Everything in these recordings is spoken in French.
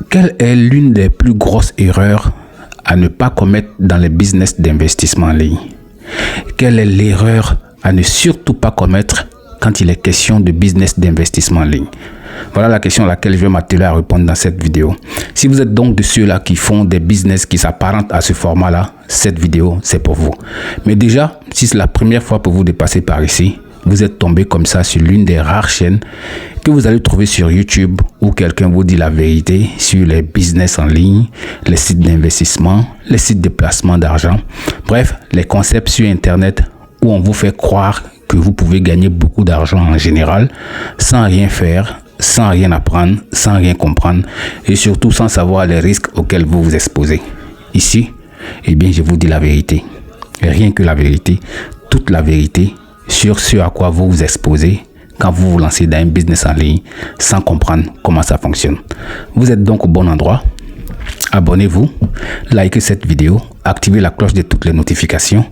Quelle est l'une des plus grosses erreurs à ne pas commettre dans les business d'investissement en ligne? Quelle est l'erreur à ne surtout pas commettre quand il est question de business d'investissement en ligne? Voilà la question à laquelle je vais m'atteler à répondre dans cette vidéo. Si vous êtes donc de ceux-là qui font des business qui s'apparentent à ce format-là, cette vidéo, c'est pour vous. Mais déjà, si c'est la première fois pour vous de passer par ici, vous êtes tombé comme ça sur l'une des rares chaînes que vous allez trouver sur YouTube où quelqu'un vous dit la vérité sur les business en ligne, les sites d'investissement, les sites de placement d'argent, bref, les concepts sur Internet où on vous fait croire que vous pouvez gagner beaucoup d'argent en général sans rien faire, sans rien apprendre, sans rien comprendre et surtout sans savoir les risques auxquels vous vous exposez. Ici, eh bien, je vous dis la vérité. Rien que la vérité, toute la vérité sur ce à quoi vous vous exposez quand vous vous lancez dans un business en ligne sans comprendre comment ça fonctionne. Vous êtes donc au bon endroit. Abonnez-vous, likez cette vidéo, activez la cloche de toutes les notifications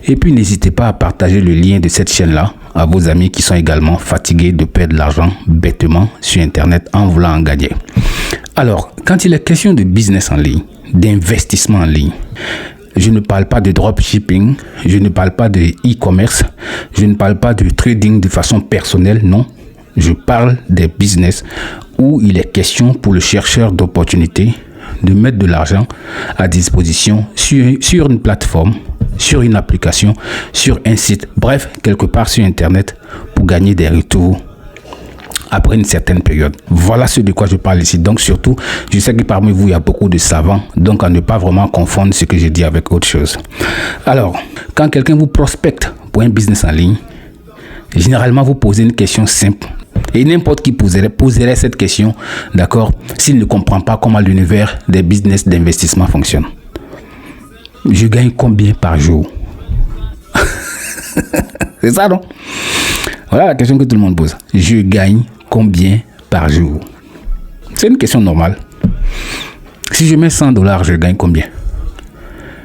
et puis n'hésitez pas à partager le lien de cette chaîne-là à vos amis qui sont également fatigués de perdre de l'argent bêtement sur Internet en voulant en gagner. Alors, quand il est question de business en ligne, d'investissement en ligne, je ne parle pas de dropshipping, je ne parle pas de e-commerce, je ne parle pas de trading de façon personnelle, non. Je parle des business où il est question pour le chercheur d'opportunités de mettre de l'argent à disposition sur une plateforme, sur une application, sur un site, bref, quelque part sur Internet pour gagner des retours après une certaine période. Voilà ce de quoi je parle ici. Donc surtout, je sais que parmi vous, il y a beaucoup de savants, donc à ne pas vraiment confondre ce que je dis avec autre chose. Alors, quand quelqu'un vous prospecte pour un business en ligne, généralement, vous posez une question simple. Et n'importe qui poserait cette question, d'accord, s'il ne comprend pas comment l'univers des business d'investissement fonctionne. Je gagne combien par jour? C'est ça, non? Voilà la question que tout le monde pose. Je gagne combien par jour? C'est une question normale. Si je mets $100, je gagne combien?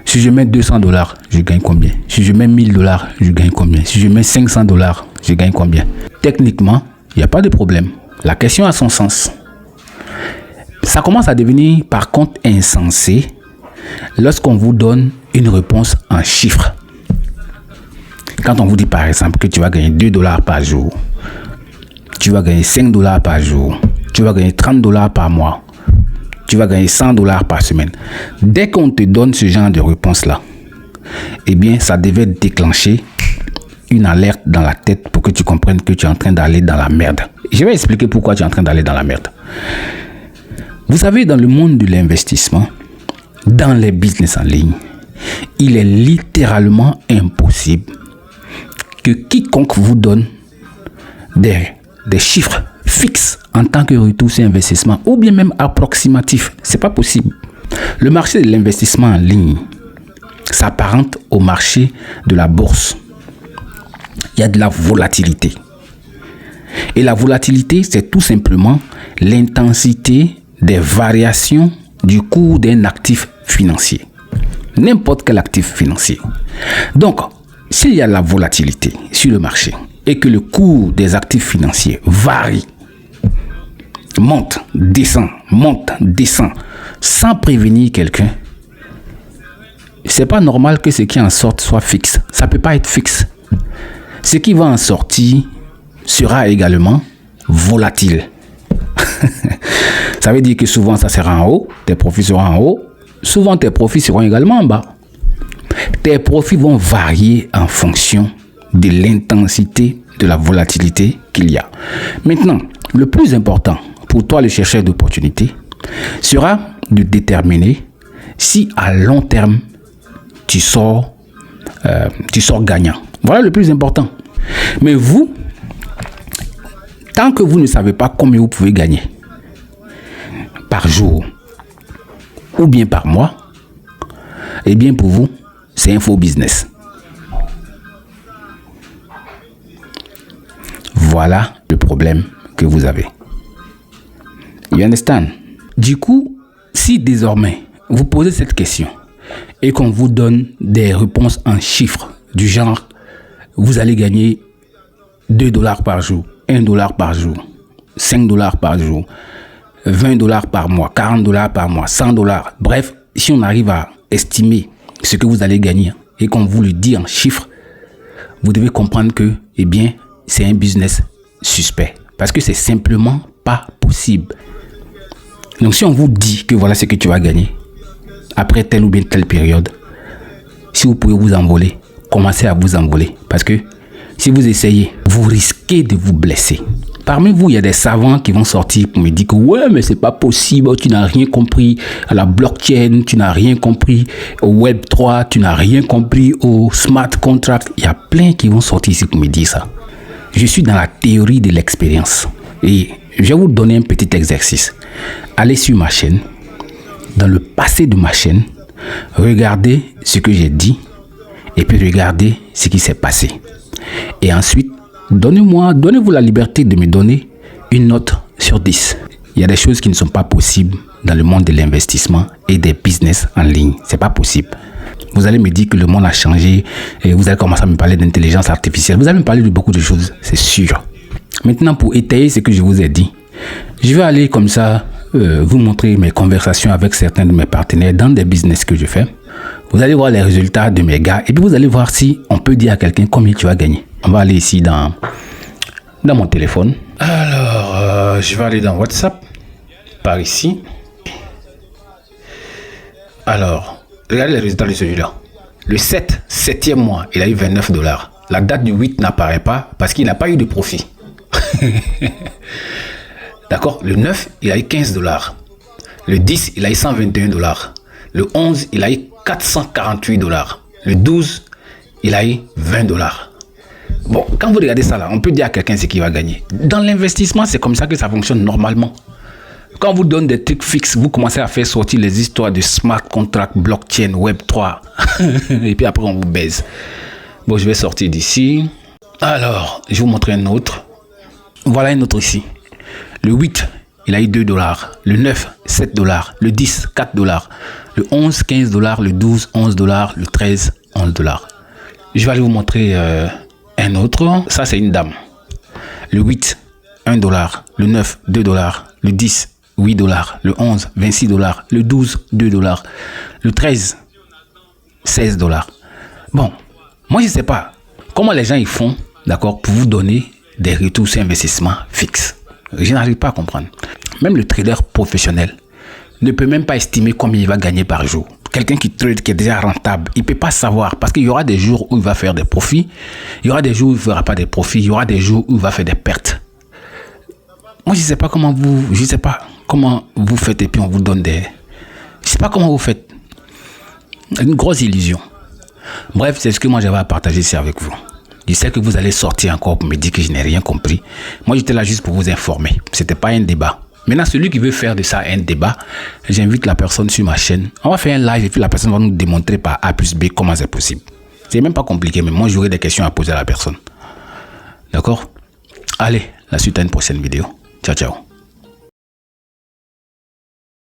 Si je mets $200, je gagne combien? Si je mets $1000, je gagne combien? Si je mets $500, je gagne combien? Techniquement, il n'y a pas de problème. La question a son sens. Ça commence à devenir par contre insensé lorsqu'on vous donne une réponse en chiffres. Quand on vous dit par exemple que tu vas gagner $2 par jour, tu vas gagner $5 par jour, tu vas gagner $30 par mois, tu vas gagner $100 par semaine. Dès qu'on te donne ce genre de réponse-là, eh bien, ça devait déclencher une alerte dans la tête pour que tu comprennes que tu es en train d'aller dans la merde. Je vais expliquer pourquoi tu es en train d'aller dans la merde. Vous savez, dans le monde de l'investissement, dans les business en ligne, il est littéralement impossible que quiconque vous donne des chiffres fixes en tant que retour sur investissement ou bien même approximatif. C'est pas possible. Le marché de l'investissement en ligne s'apparente au marché de la bourse. Il y a de la volatilité. Et la volatilité, c'est tout simplement l'intensité des variations du cours d'un actif financier. N'importe quel actif financier. Donc, s'il y a de la volatilité sur le marché et que le cours des actifs financiers varie, monte, descend, sans prévenir quelqu'un, c'est pas normal que ce qui en sorte soit fixe. Ça peut pas être fixe. Ce qui va en sortir sera également volatile. Ça veut dire que souvent ça sera en haut, tes profits seront en haut, souvent tes profits seront également en bas. Tes profits vont varier en fonction de l'intensité de la volatilité qu'il y a. Maintenant, le plus important pour toi, le chercheur d'opportunités, sera de déterminer si à long terme, tu sors gagnant. Voilà le plus important. Mais vous, tant que vous ne savez pas combien vous pouvez gagner par jour ou bien par mois, eh bien pour vous, c'est un faux business. Voilà le problème que vous avez. You understand? Du coup, si désormais vous posez cette question et qu'on vous donne des réponses en chiffres du genre vous allez gagner $2 par jour, $1 par jour, $5 par jour, $20 par mois, $40 par mois, $100. Bref, si on arrive à estimer ce que vous allez gagner et qu'on vous le dit en chiffres, vous devez comprendre que, eh bien, c'est un business suspect. Parce que c'est simplement pas possible. Donc, si on vous dit que voilà ce que tu vas gagner, après telle ou bien telle période, si vous pouvez vous envoler, commencez à vous envoler. Parce que si vous essayez, vous risquez de vous blesser. Parmi vous, il y a des savants qui vont sortir pour me dire que ouais, mais c'est pas possible, tu n'as rien compris à la blockchain, tu n'as rien compris au Web3, tu n'as rien compris au smart contract. Il y a plein qui vont sortir ici pour me dire ça. Je suis dans la théorie de l'expérience. Et je vais vous donner un petit exercice. Allez sur ma chaîne, dans le passé de ma chaîne, regardez ce que j'ai dit et puis regardez ce qui s'est passé. Et ensuite, donnez-vous la liberté de me donner une note sur 10. Il y a des choses qui ne sont pas possibles dans le monde de l'investissement et des business en ligne. C'est pas possible. Vous allez me dire que le monde a changé et vous allez commencer à me parler d'intelligence artificielle. Vous allez me parler de beaucoup de choses, c'est sûr. Maintenant, pour étayer ce que je vous ai dit, je vais aller comme ça vous montrer mes conversations avec certains de mes partenaires dans des business que je fais. Vous allez voir les résultats de mes gars et puis vous allez voir si on peut dire à quelqu'un combien tu vas gagner. On va aller ici dans mon téléphone. Alors, je vais aller dans WhatsApp, par ici. Alors, regardez les résultats de celui-là. Le 7e mois, il a eu $29. La date du 8 n'apparaît pas parce qu'il n'a pas eu de profit. D'accord? Le 9, il a eu $15. Le 10, il a eu $121. Le 11, il a eu $448. Le 12, il a eu $20. Bon, quand vous regardez ça là, on peut dire à quelqu'un ce qu'il va gagner. Dans l'investissement, c'est comme ça que ça fonctionne normalement. Quand on vous donne des trucs fixes, vous commencez à faire sortir les histoires de smart contract, blockchain, Web3. Et puis après, on vous baise. Bon, je vais sortir d'ici. Alors, je vais vous montrer un autre. Voilà un autre ici. Le 8, il a eu $2. Le 9, $7. Le 10, $4. Le 11, $15. Le 12, $11. Le 13, $11. Je vais aller vous montrer un autre. Ça, c'est une dame. Le 8, $1. Le 9, $2. Le 10, $8. Le 11, $26. Le 12, $2. Le 13, $16. Bon, moi, je ne sais pas comment les gens ils font, d'accord, pour vous donner des retours sur investissement fixes. Je n'arrive pas à comprendre. Même le trader professionnel ne peut même pas estimer combien il va gagner par jour. Quelqu'un qui trade, qui est déjà rentable, il ne peut pas savoir parce qu'il y aura des jours où il va faire des profits, il y aura des jours où il ne fera pas des profits, il y aura des jours où il va faire des pertes. Moi, je ne sais pas comment vous faites et puis on vous donne des... Je ne sais pas comment vous faites. Une grosse illusion. Bref, c'est ce que moi j'avais à partager ici avec vous. Je sais que vous allez sortir encore pour me dire que je n'ai rien compris. Moi, j'étais là juste pour vous informer. Ce n'était pas un débat. Maintenant, celui qui veut faire de ça un débat, j'invite la personne sur ma chaîne. On va faire un live et puis la personne va nous démontrer par A plus B comment c'est possible. C'est même pas compliqué, mais moi, j'aurai des questions à poser à la personne. D'accord? Allez, la suite à une prochaine vidéo. Ciao, ciao.